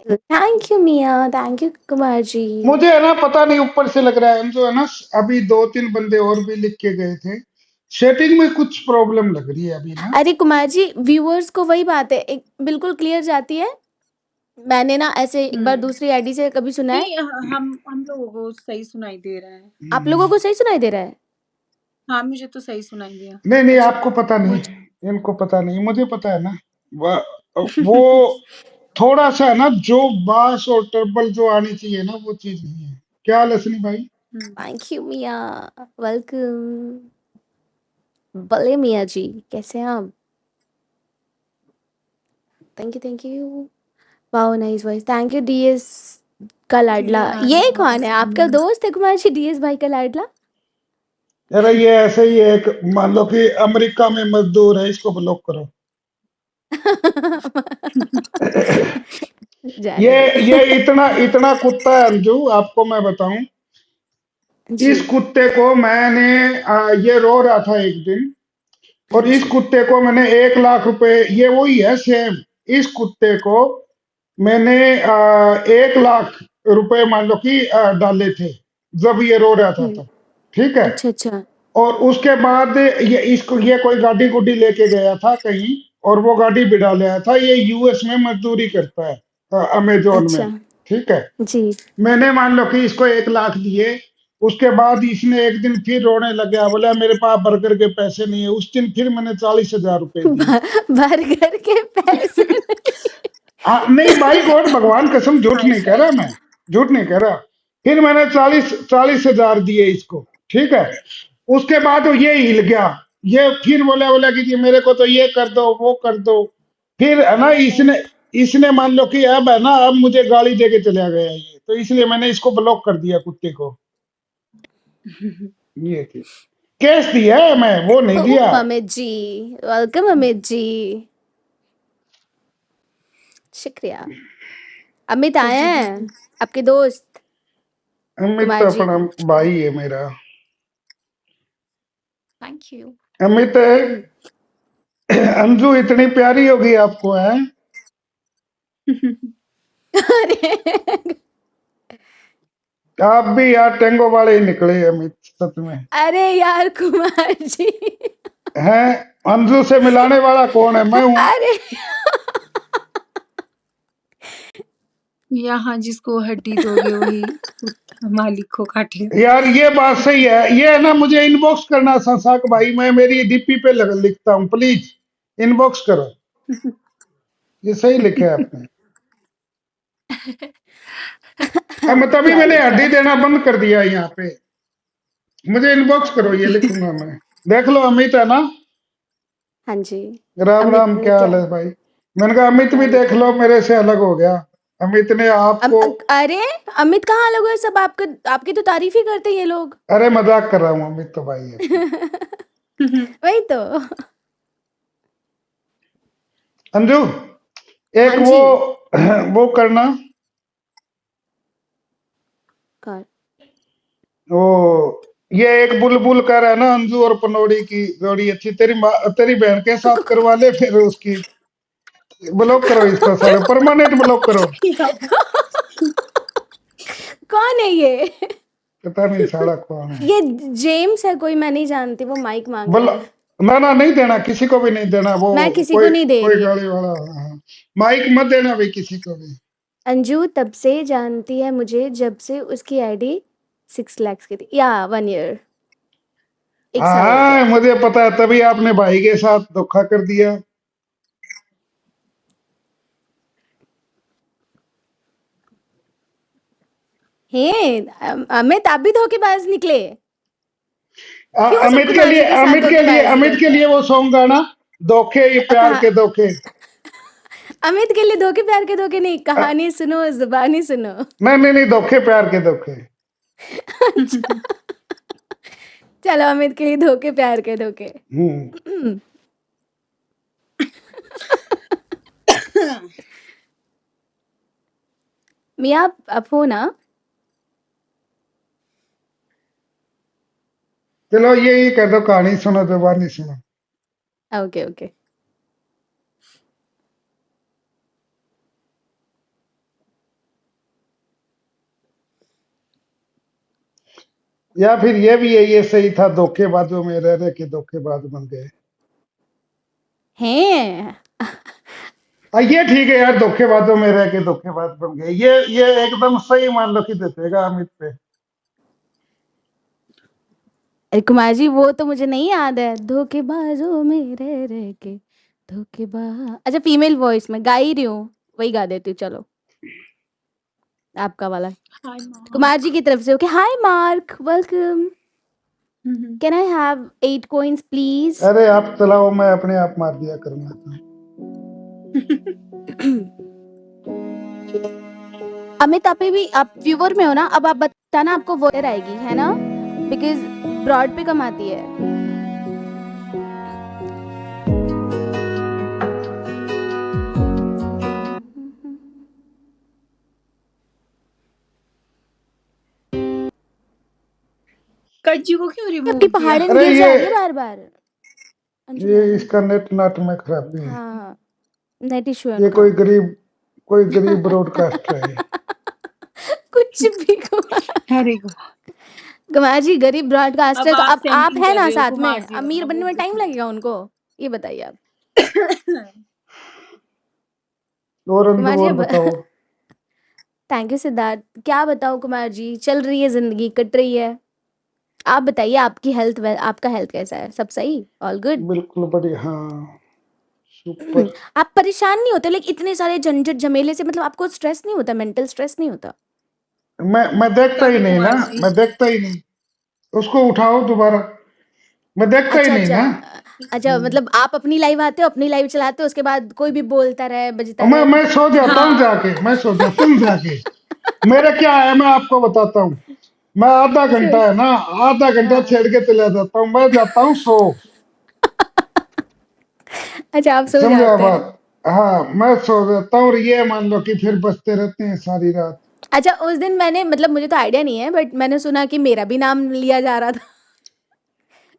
थैंक यू मिया, थैंक यू कुमार जी। मुझे है ना पता नहीं ऊपर से लग रहा है जो है ना, अभी 2-3 बंदे और भी लिख के गए थे, सेटिंग में कुछ प्रॉब्लम लग रही है अभी ना। अरे कुमार जी व्यूअर्स को वही बात है, एक बिल्कुल क्लियर जाती है। मैंने ना ऐसे एक बार दूसरी आईडी से कभी सुना है। नहीं, हम लोगों को सही सुनाई दे रहा है। आप लोगों को सही सुनाई दे रहा है? हाँ, मुझे तो सही सुनाई दिया। नहीं आपको पता नहीं, इनको पता नहीं, मुझे पता है ना। वो थोड़ा सा है ना जो बास और ट्रबल जो आनी चाहिए ना, वो चीज नहीं है। क्या लसनी भाई? थैंक यू मिया, वेलकम। भले मिया जी कैसे हैं आप? Thank you wow nice voice, thank you DS का लाडला। ये कौन है, आपका दोस्त है कुमार जी डीएस भाई का लाडला? अरे ये ऐसे ही एक मान लो कि अमेरिका में मजदूर है, इसको ब्लॉक करो। ये इतना कुत्ता है अंजू, आपको मैं बताऊं, इस कुत्ते को मैंने ये रो रहा था एक दिन, और इस कुत्ते को मैंने 1 लाख रुपए, ये वही है सेम, इस कुत्ते को मैंने 1 लाख रुपए मान लो कि डाले थे जब ये रो रहा था तब, ठीक है। अच्छा और उसके बाद ये कोई गाड़ी गुड्डी लेके गया था कहीं, और वो गाड़ी बिठा लिया था। ये यूएस में मजदूरी करता है अमेजोन में, ठीक है। जी। मैंने मान लो कि इसको 1 लाख दिए, उसके बाद इसने एक दिन फिर रोने लग गया, बोला मेरे पास बर्गर के पैसे नहीं है। उस दिन फिर मैंने 40,000 रुपए दिए। बर्गर के पैसे नहीं। हाँ नहीं भाई गॉड, भगवान कसम, झूठ हाय नहीं कह रहा मैं, झूठ नहीं कह रहा। फिर मैंने 40,000 दिए इसको, ठीक है। उसके बाद वो ये हिल गया, ये फिर बोला कि मेरे को तो ये कर दो वो कर दो। फिर है ना इसने इसने मान लो कि अब है ना, अब मुझे गाली दे के चला गया ये, तो इसलिए मैंने इसको ब्लॉक कर दिया कुत्ते को। ये थी केस दिया है मैं, वो नहीं दिया। अमित जी वेलकम। अमित जी शुक्रिया। अमित आए हैं आपके दोस्त अमित कुमार तो जी। अपना भाई है मेरा। Thank you. अमित, अंजू इतनी प्यारी होगी आपको है? अरे आप भी यार टेंगो वाले ही निकले अमित, सच में। अरे यार कुमार जी। हैं, अंजू से मिलाने वाला कौन है? मैं हूँ। अरे यहाँ जिसको हड्डी दोगे वही मालिक को काटे। यार ये बात सही है, ये है ना, मुझे इनबॉक्स करना संसाक भाई, मैं मेरी डीपी पे लिखता हूँ, प्लीज इनबॉक्स करो। ये सही लिखा है आपने। अब तभी क्या मैंने लिखा हड्डी है? देना बंद कर दिया यहाँ पे। मुझे इनबॉक्स करो, ये लिखूंगा मैं। देख लो अमित है ना। हाँ जी। राम अमित राम, ने क्या क्या हाल है भाई? मैंने कहा अमित क्या भी देख लिखा? लो, मेरे से अलग हो गया। अमित ने आपको, अरे अमित कहाँ अलग हुए? सब आपका आपकी तो तारीफ ही करते हैं ये लोग। अरे मजाक कर रहा हूँ, अमित तो भाई है। वही तो। अंजू एक हाँ जी। वो करना, कर वो ये एक बुलबुल कर है ना, अंजू और पनौड़ी की जोड़ी अच्छी, तेरी बहन के साथ करवा ले, फिर उसकी ब्लॉक करो, इसको सारे परमानेंट ब्लॉक करो। कौन है ये? पता नहीं साला कौन है। ये जेम्स है कोई, मैं नहीं जानती। वो माइक मांग बोल, रहा है। ना ना नहीं देना, किसी को भी नहीं देना, वो मैं किसी को कोई नहीं दे कोई रही। गाली वाला। हाँ, माइक मत देना भाई किसी को भी। अंजू तब से जानती है मुझे जब से उसकी आईडी 6 लाख की थी, या 1 ईयर, 1 साल हो हाँ गया। मुझे पता है, तभी आपने भाई के साथ धोखा कर दिया। हे अमित, आप भी धोखेबाज निकले। क्यों सब अमित के कुमार लिए जी के साथ अमित के लिए धोखेबाजी अमित के करते लिए हैं? वो सॉन्ग गाना, धोखे ये प्यार कहा के धोखे। अमित के लिए धोखे प्यार के धोखे नहीं, कहानी सुनो, जुबानी सुनो। नहीं नहीं, धोखे प्यार के धोखे। अच्छा चलो, अमित के लिए धोखे प्यार के धोखे। मिया आप हो ना? चलो ये कर दो, कहानी सुनो, जुबानी सुनो। Okay okay. या फिर ये भी है, ये सही था, धोखेबाजों में रह रहे के धोखेबाज बन गए। हैं ये ठीक है यार, धोखेबाजों में रह के धोखेबाज बन गए, ये एकदम सही मान लो कि देतेगा अमित पे। अरे कुमार जी, वो तो मुझे नहीं याद है। धोखेबाजों में रह रह के धोखेबाज। अच्छा, फीमेल वॉइस में गा ही रही हूँ, वही गा देती हूँ। चलो आपका वाला कुमार जी की तरफ से। Okay, hi mark, welcome. Can I have 8 coins please? अरे आप चलाओ, मैं अपने आप मार दिया करूंगा तो। अमित आप भी, आप व्यूअर में हो ना? अब आप बताना आपको वोटर आएगी, है ना? बिकॉज ब्रॉड पे कम आती है। कज्जू को क्यों रिमूव आपकी किया? पहाड़न अरे गिर जा रही है बार बार। ये इसका नेट नाट में खराबी है। हाँ, नेट इशू है ये उनका। कोई गरीब ब्रॉडकास्टर है। कुछ भी कुमार। अरे कुमार जी गरीब ब्रॉडकास्टर, तो अब आप सेंडिंग है कर ना रहे हो साथ में? कुमार जी अमीर अपना, बनने वो में टाइम देखो। लगेगा उनको? ये बताइए आप। और अंदर कुमार जी और अब बताओ। Thank you Siddharth. क्या बताऊँ कुमार जी, चल रही है ज़िंदगी, कट रही है। आप बताइए आपकी आपका हेल्थ कैसा है? सब सही? All good? बिल्कुल बढ़िया, हाँ सुपर। आप परेशान नहीं होते लाइक इतने सारे झंझट झमेले से, मतलब आपको स्ट्रेस नहीं होता, मेंटल स्ट्रेस नहीं होता? मैं देखता पता ही नहीं नहीं ना, कुमार जी। मैं देखता ही नहीं। उसको उठाओ दोबारा, मैं देखता ही अच्छा, नहीं अच्छा। ना। अच्छा, मतलब आप अपनी लाइव आते हो, अपनी लाइव चलाते हो, उसके बाद कोई भी बोलता रहे, बजता मैं रहे। मैं सो जाता हूँ हाँ जाके, मैं सो जाता हूँ जाके। मेरा क्या है, मैं आपको बताता हूँ। मैं आधा घंटा फिर है ना, आधा घंटा हाँ। छेड़ के चला जाता हूँ, मैं जाता हूँ सो। अच्छा, आप सो समझा जाते हैं। बात? हाँ मैं सो जाता हूँ, और ये मान लो कि फिर बजते रहते हैं सारी रात। अच्छा, उस दिन मैंने, मतलब मुझे तो आइडिया नहीं है, बट मैंने सुना कि मेरा भी नाम लिया जा रहा था।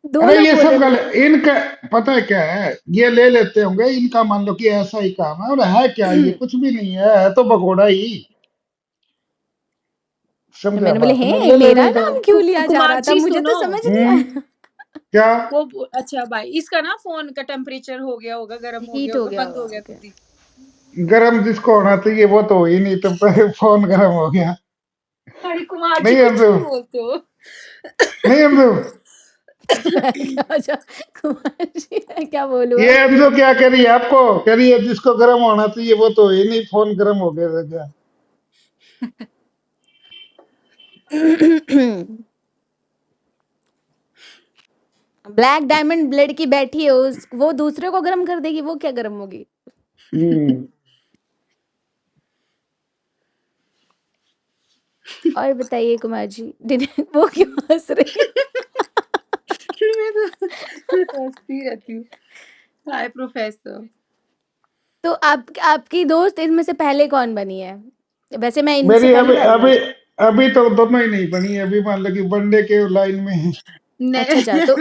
2 अरे लोग ये बोल सब रहे थे गल मुझे। इनका, पता है क्या है, ये ले लेते होंगे, इनका मान लो कि ऐसा ही काम है, और है क्या, ये कुछ भी नहीं है तो भगोड़ा ही। समझा मैंने बोले, बात ना, हैं ले मेरा लेने दो। नाम क्यों लिया जा कुमार रहा था? जी मुझे तो सुनो, समझ नहीं आया। क्या? अच्छा भाई, इसका ना फोन का टेम्परेचर हो गया होगा, गर्म हो गया हीट हो होगा, गया बंद हो होगा, गया ओके। खुद ही। गरम जिसको होना चाहिए वो तो हो ही नहीं, तो फोन गरम हो गया। अरे कुमार जी नहीं कुछ अंजू, भी बोलते हो। नहीं अंजू, अच्छा, कुमार जी मैं क्या बोलूँ ये अब? अंजू क्या कह रही है आपको, कह रही है जिसको गरम होना चाहिए वो तो हो ही नहीं, फोन गरम हो गया था क्या? ब्लैक डायमंड लड़की बैठी है, उस वो दूसरे को गर्म कर देगी, वो क्या गर्म होगी? हम्म। और बताइए कुमार जी, वो क्यों हंस रही है? मैं तो हंसती रहती हूँ। हाय प्रोफेसर। तो आपकी दोस्त इनमें से पहले कौन बनी है? वैसे मैं इनसे मेरी पहली अभी बार अभी मिली। अभी तो दोनों ही नहीं बनी, अभी मान लो कि बनने के लाइन में है। अच्छा, अच्छा, तो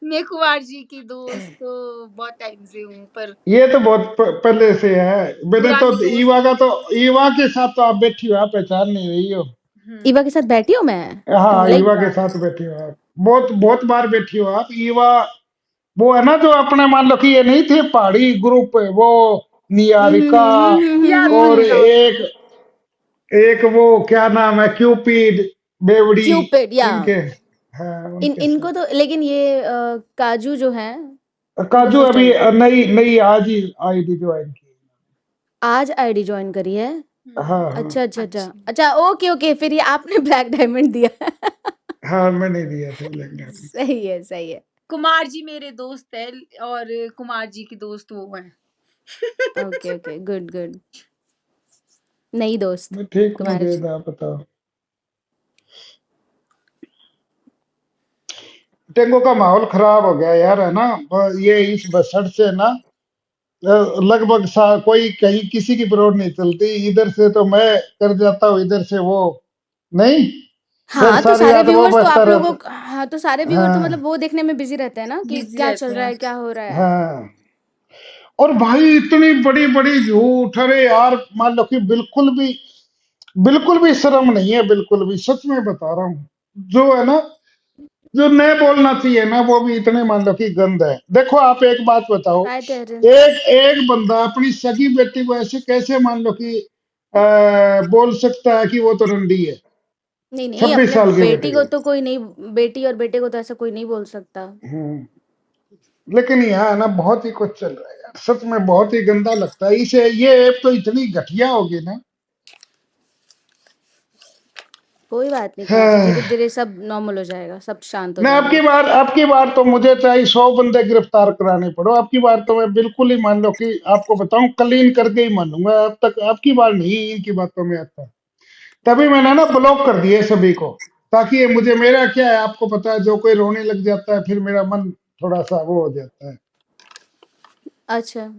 मैं कुमार जी की दोस्त तो बहुत टाइम से हूँ, पर ये तो बहुत पहले से है। मैंने तो पुरानी दोस्त ईवा का, है। तो ईवा के साथ तो आप बैठी हो, आप पहचान नहीं रही हो। ईवा के साथ बैठी हूँ मैं, हाँ लाइक ईवा के साथ बैठी हो आप, बहुत बहुत बार बैठी हो आप। ईवा वो है ना जो अपने मान लो कि ये नहीं थे पहाड़ी ग्रुप, वो नियारिका, याद और नहीं रहा एक मुझे। एक वो क्या नाम है, क्यूपिड, बेवड़ी, क्यूपिड या इनके, हाँ उनके साथ। इनको तो, लेकिन ये काजू जो है, इनको तो काजू फर्स्ट अभी टाइम नई नई आज ही आईडी ज्वाइन की। आज आईडी ज्वाइन करी है। हाँ हाँ अच्छा, अच्छा, अच्छा, अच्छा अच्छा, ओके, ओके, फिर ये आपने ब्लैक डायमंड दिया है। हाँ, मैंने दिया था लखनऊ में। सही है, सही है। कुमार जी मेरे दोस्त है, और कुमार जी की दोस्त वो है। Okay, okay, good, good. नई दोस्त मैं ठीक हूँ कुमार जी। वेद, आप बताओ। डेंगू का माहौल खराब हो गया यार, है ना। ये इस बसट से ना, लगभग कोई कहीं किसी की रोड नहीं चलती, इधर से तो मैं कर जाता हूँ, इधर से वो नहीं, फिर हाँ, तो सारी सारे रात वो व्यूअर्स तो बसता आप लोगों रहता। हाँ, तो सारे व्यूअर तो मतलब हाँ वो देखने में बिजी रहते हैं ना कि बिजी क्या चल रहते रहा हैं। है, क्या हो रहा है। हाँ। और भाई इतनी बड़ी बड़ी झूठ, अरे यार मान लो कि बिल्कुल भी शर्म नहीं है, बिल्कुल भी, सच में बता रहा हूँ। जो है ना, जो नहीं बोलना चाहिए ना, वो भी इतने मान लो कि गंद है। देखो आप एक बात बताओ, हाय टेरेंस। एक एक बंदा अपनी सगी बेटी को ऐसे कैसे मान लो कि बोल सकता है कि वो तो रंडी है, नहीं, नहीं, 26 साल की बेटी बेटी को को। तो कोई नहीं, बेटी और बेटे को तो ऐसा कोई नहीं बोल सकता। हम्म। लेकिन यहाँ है ना, बहुत ही कुछ चल रहा है यार, सच में बहुत ही गंदा लगता है इसे। ये ऐप तो इतनी घटिया होगी ना। कोई बात नहीं कुमार जी, हाँ। धीरे-धीरे सब नॉर्मल हो जाएगा, सब शांत हो मैं जाएँगे। आपकी बार तो मुझे चाहे 100 बंदे गिरफ्तार कराने पड़ो, आपकी बार तो मैं बिल्कुल ही मान लो कि आपको बताऊं क्लीन करके ही मानूंगा। अब तक आपकी बार नहीं, इनकी बातों में आता। तभी मैंने ना ब्लॉक कर दिए सभी को, ताकि ये मुझे, मेरा क्या है आपको पता है, जो कोई रोने लग जाता है फिर मेरा मन थोड़ा सा वो हो जाता है। अच्छा,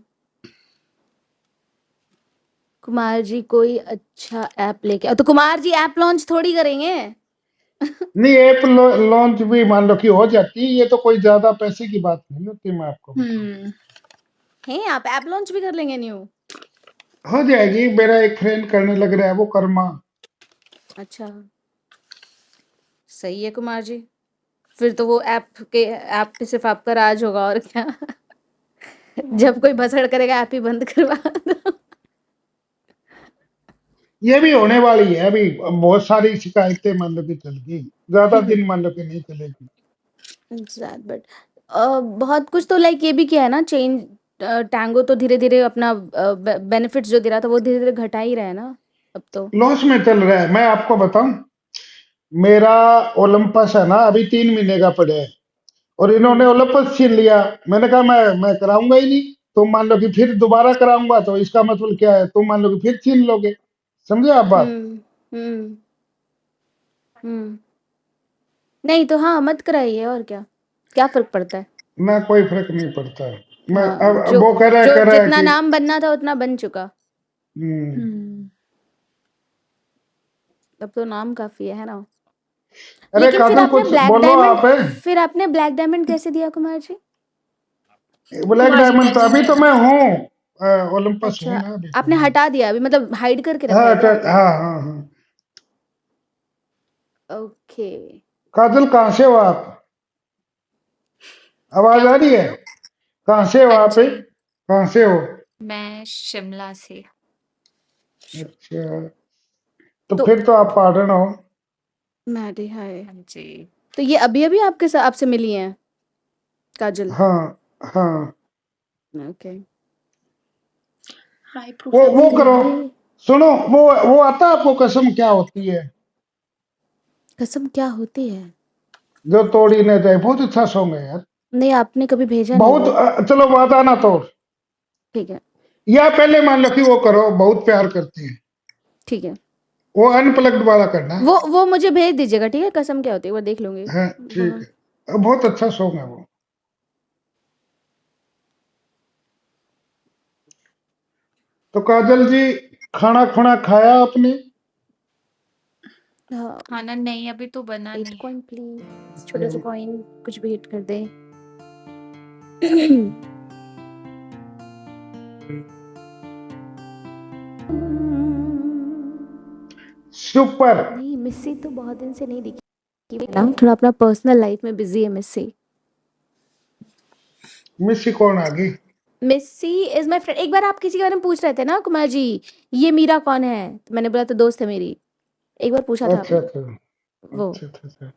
कुमार जी कोई अच्छा ऐप लेके आओ, तो कुमार जी ऐप लॉन्च थोड़ी करेंगे। नहीं ऐप लॉन्च भी मान लो कि हो जाती है, ये तो कोई ज्यादा पैसे की बात नहीं होती, मैं आपको बताऊं। हैं, आप ऐप लॉन्च भी कर लेंगे न्यू? हो जाएगी, मेरा एक फ्रेंड करने लग रहा है, वो कर्मा। अच्छा, सही है कुमार जी। फिर तो वो ऐप पे सिर्फ आपका राज होगा और क्या। जब कोई भसड़ करेगा ऐप ही बंद करवा दो। ये भी होने वाली है अभी। बहुत सारी शिकायतें मान लो कि चल गई, ज्यादा दिन मान लो कि नहीं चलेगी। बट बहुत कुछ तो लाइक ये भी किया है ना चेंज। टैंगो तो धीरे धीरे अपना बेनिफिट्स जो दे रहा था वो धीरे धीरे घटा ही रहा है ना अब तो। लॉस में चल रहा है। मैं आपको बताऊं, मेरा ओलंपस है ना अभी 3 महीने का पड़ा है, और इन्होंने हम्म ओलंपस छीन लिया। मैंने कहा मैं कराऊंगा ही नहीं। तुम मान लो कि फिर दोबारा कराऊंगा तो इसका मतलब क्या है, तुम मान लो कि फिर छीन लोगे। समझे आप बात? हम्म हम्म हम्म नहीं तो हाँ मत कराइए, और क्या क्या फर्क पड़ता है। मैं कोई फर्क नहीं पड़ता। मैं हाँ अब वो जो कह रहा है जितना कि नाम बनना था उतना बन चुका। हम्म। अब तो नाम काफी है ना। अरे लेकिन फिर काजल आपने कुछ ब्लैक बोलो डायमंड आप। फिर आपने ब्लैक डायमंड कैसे दिया कुमार जी? ब्लैक कुमार जी डायमंड तो कैसे अभी तो दिया? मैं हूँ, ओलंपस हूँ अच्छा, ना अभी तो आपने मैं। हटा दिया अभी, मतलब हाइड करके रखा हाँ है क्या आपने? हाँ हाँ हाँ। ओके। काजल कहाँ से हो आप? क्या आवाज आ बोल रही है? रहे हो? कहाँ से हो हाँ आप? जी, कहाँ से हो? मैं शिमला से। अच्छा, तो तो फिर तो आप पढ़ हो। मैडी हाय। हाँ जी। तो ये अभी अभी आपके साथ आपसे मिली हैं काजल? हाँ हाँ। ओके। हाई वो प्रोफाइल करो, है। धीरे सुनो। वो आता है आपको कसम क्या होती है? कसम क्या होती है? जो तोड़ी न जाए, बहुत अच्छा सॉन्ग है यार। नहीं आपने कभी भेजा नहीं बहुत वो। चलो वादा ना तोड़। ठीक है या पहले मान लो कि वो करो, बहुत प्यार करते हैं। ठीक है। वो अनप्लग्ड वाला करना। वो मुझे भेज दीजिएगा, ठीक है? कसम क्या होती है वो देख लूंगी। है ठीक बहुत। है, बहुत अच्छा सॉन्ग है वो। तो काजल जी, खाना खुना खाया आपने? हाँ खाना नहीं, अभी तो बना 8 नहीं। कॉइन प्लीज, छोटे से कॉइन कुछ भी हिट कर दे। सुपर। नहीं मिस्सी तो बहुत दिन से नहीं दिखी है ना, थोड़ा अपना पर्सनल लाइफ में बिजी है मिस्सी। मिस्सी कौन आ गई? मिस्सी इज माय फ्रेंड। एक बार आप किसी के बारे में पूछ रहे थे ना कुमार जी, ये मीरा कौन है? तो मैंने बोला तो दोस्त है मेरी। एक बार पूछा था अच्छा आपने अच्छा वो। अच्छा अच्छा अच्छा।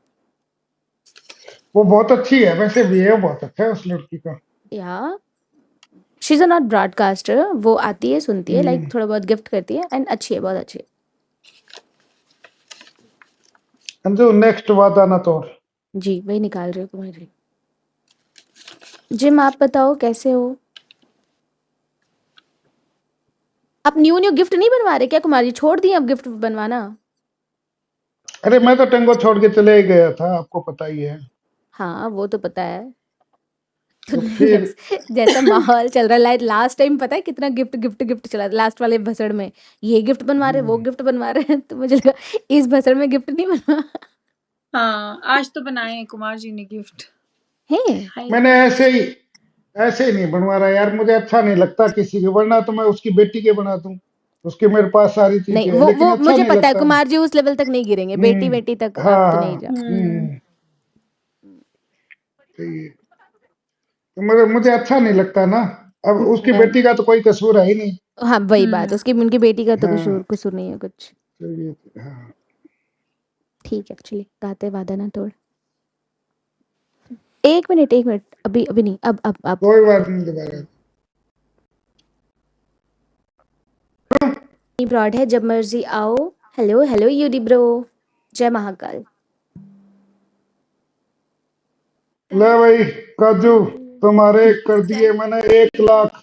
वो बहुत अच्छी है वैसे, बिहेव बहुत अच्छा है उस लड़की का। या शी इज नॉट ब्रॉडकास्टर, वो आती है सुनती है, लाइक हम्म। थोड़ा बहुत गिफ्ट करती है एंड अच्छी है, बहुत अच्छी है। अंजू नेक्स्ट वादा ना तोड़। जी वही निकाल रही हूँ कुमार जी। जिम आप बताओ कैसे हो? आप न्यू न्यू गिफ्ट नहीं बनवा रहे क्या कुमार जी? छोड़ दिए अब गिफ्ट बनवाना? अरे मैं तो टेंगो छोड़ के चले ही गया था, आपको पता ही है। हाँ वो तो पता है। तो तो नहीं फिर जैसा माहौल चल रहा है, लाइक लास्ट टाइम पता है कितना गिफ्ट गिफ्ट गिफ्ट चला लास्ट वाले भसड़ में। ये गिफ्ट बनवा रहे, वो गिफ्ट बनवा रहे हैं, तो मुझे लगा इस भसड़ में गिफ्ट नहीं बनवा हाँ आज तो बनाए हैं कुमार जी ने गिफ्ट। है। हाय। मैंने ऐसे ही नहीं बनवा रहा यार, मुझे अच्छा नहीं लगता किसी के, वरना तो मैं उसकी बेटी के बना दूं। उसके मेरे पास सारी नहीं चीजें हैं, लेकिन वो अच्छा मुझे नहीं पता है लगता। कुमार जी उस लेवल तक नहीं गिरेंगे, बेटी हम्म। बेटी तक हाँ आप तो नहीं हाँ। जा। सही है। तो मुझे अच्छा नहीं लगता ना। अब उसकी मैं बेटी का तो कोई कसूर है ही नहीं। हाँ वही बात, उसकी उनकी बेटी का तो हाँ। कसूर कसूर नहीं है कुछ। चलिए। हाँ। ठीक है चलिए, गाते वादा ना तोड़। एक मिनट अभी अभी नहीं, अब कोई बात नहीं, दोबारा। ब्रॉड है, जब मर्जी आओ। हेलो हेलो यूडी ब्रो, जय महाकाल। ले भाई काजू, तुम्हारे कर दिए मैंने 1 लाख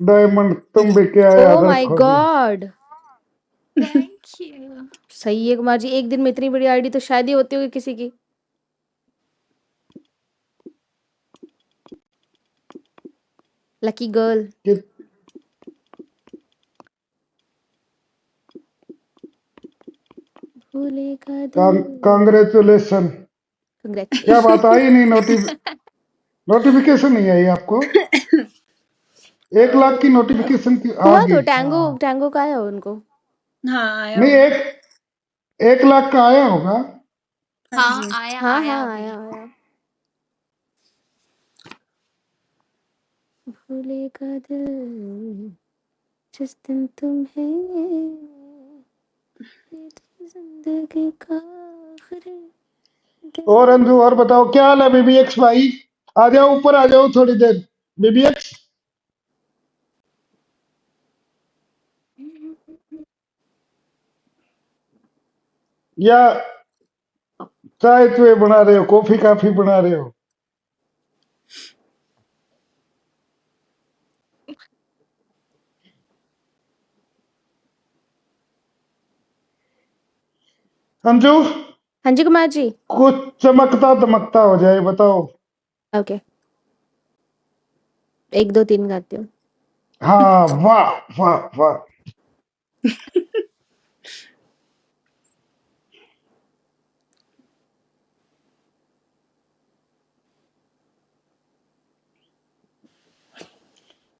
डायमंड, तुम भी क्या ओ याद माय रखोगे? God, thank you. सही है कुमार जी, एक दिन में इतनी बड़ी आईडी तो शायद ही होती होगी किसी की। Lucky girl. कि भूलेगा दिल। कांग्रेचुलेशन। क्या बात कंग्रेचुलेशन। आई नहीं? नोटिफिकेशन नहीं आई आपको? 1 लाख की नोटिफिकेशन की आ हुआ तो गई? टैंगो हाँ। टैंगो का आया उनको। हाँ आया नहीं, होगा। 1 लाख का आया होगा। हाँ हाँ, जी। आया हाँ आया हाँ अभी। आया आया। भूलेगा दिल जिस दिन तुम्हें जिंदगी का आखिरी और अंजू और दिन। बताओ क्या हाल है बीबी एक्स भाई? आ जाओ ऊपर, आ जाओ थोड़ी देर। बीबी एक्स या चाय चुए बना रहे हो, कॉफी काफी बना रहे हो? अंजू हाँ जी कुमार जी। कुछ चमकता दमकता हो जाए बताओ। ओके, 1 2 3 गाती हूँ। हाँ, वाह वाह वाह।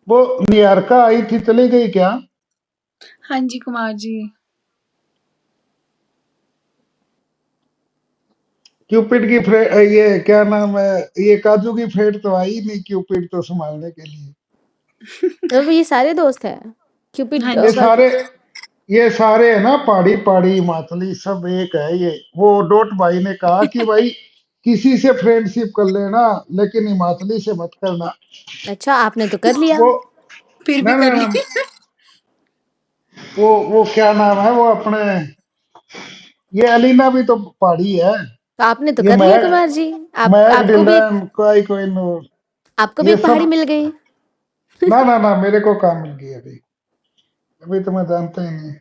वो निहारिका आई थी, चली गई क्या? हाँ जी कुमार जी। क्यूपिड की फ्रेंड, ये क्या नाम है, ये काजू की फ्रेंड तो आई नहीं क्यूपिड तो संभालने के लिए। तो ये सारे दोस्त हैं क्यूपिड हाँ ये जी। सारे, ये सारे है ना पहाड़ी पहाड़ी हिमाचली सब एक है। ये वो डोट भाई ने कहा कि भाई किसी से फ्रेंडशिप कर लेना लेकिन हिमाचली से मत करना। अच्छा, आपने तो कर लिया। वो फिर भी ना ना कर ना, ली। वो क्या नाम है वो अपने, ये अलीना भी तो पहाड़ी है। तो आपने तो ये कर लिया कुमार जी। आप मैक आपको भी एक डिलन कोई कोई नूर, आपको भी ये एक सब। पहाड़ी मिल गई। ना ना ना, मेरे को काम मिल गई अभी, अभी तो मैं जानता ही नहीं।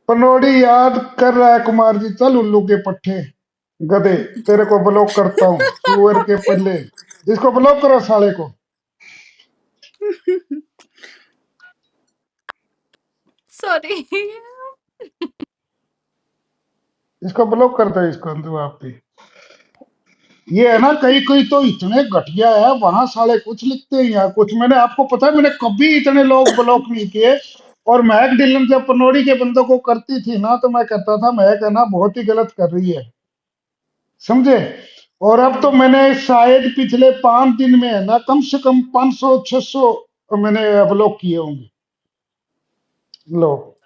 पनौड़ी याद कर रहा है कुमार जी, चल उल्लू के पट्टे गधे, तेरे को ब्लॉक करता हूँ सुअर के पल्ले। इसको ब्लॉक करो साले को, सॉरी। इसको ब्लॉक कर दो इसको अंदर आप भी। ये है ना, कई कई तो इतने घटिया है वहां, साले कुछ लिखते हैं यहाँ कुछ। मैंने आपको पता है मैंने कभी इतने लोग ब्लॉक नहीं किए। और महक डिलन जब पनौड़ी के बंदों को करती थी ना तो मैं कहता था महक है ना बहुत ही गलत कर रही है, समझे? और अब तो मैंने शायद पिछले 5 दिन में है ना कम से कम 500 600 मैंने ब्लॉक किए होंगे। लो,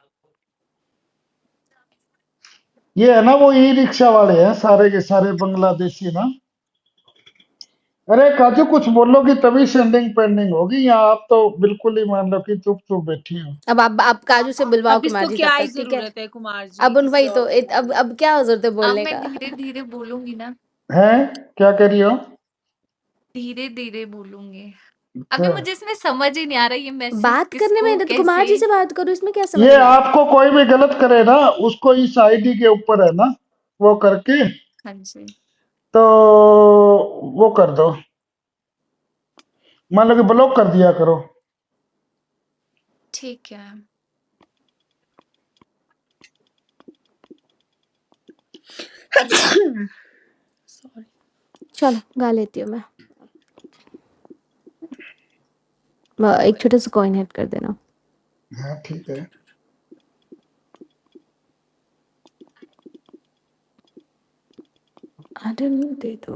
ये है ना वो ई रिक्शा वाले हैं सारे के सारे बांग्लादेशी ना। अरे काजू कुछ बोलोगी तभी सेंडिंग पेंडिंग होगी, यहाँ आप तो बिल्कुल ही मान लो कि चुप चुप बैठी हो। अब आप काजू से बुलवाओ अब कुमार इसको जी तब क्या ही तक, ठीक है? जरूरत है कुमार जी अब उन किसी वही तो और को। अब क्या जरूरत है अब बोलने मैं का? धीरे धीरे बोलूंगी ना, हैं? क्या कह रही हो? धीरे धीरे बोलूंगी। अभी अच्छा, मुझे इसमें समझ ही नहीं आ रहा ये मैसेज बात करने किसको में तो कुमार कैसे। जी से बात करो, इसमें क्या समझ ये में आया? आपको कोई भी गलत करे ना उसको इस आईडी के ऊपर है ना वो करके हाँ जी। तो वो कर दो, मान लो कि ब्लॉक कर दिया करो। ठीक है। सॉरी। चलो गा लेती हूँ मैं। एक छोटा सा कॉइन ऐड कर देना। हाँ ठीक है। आदम दे दो।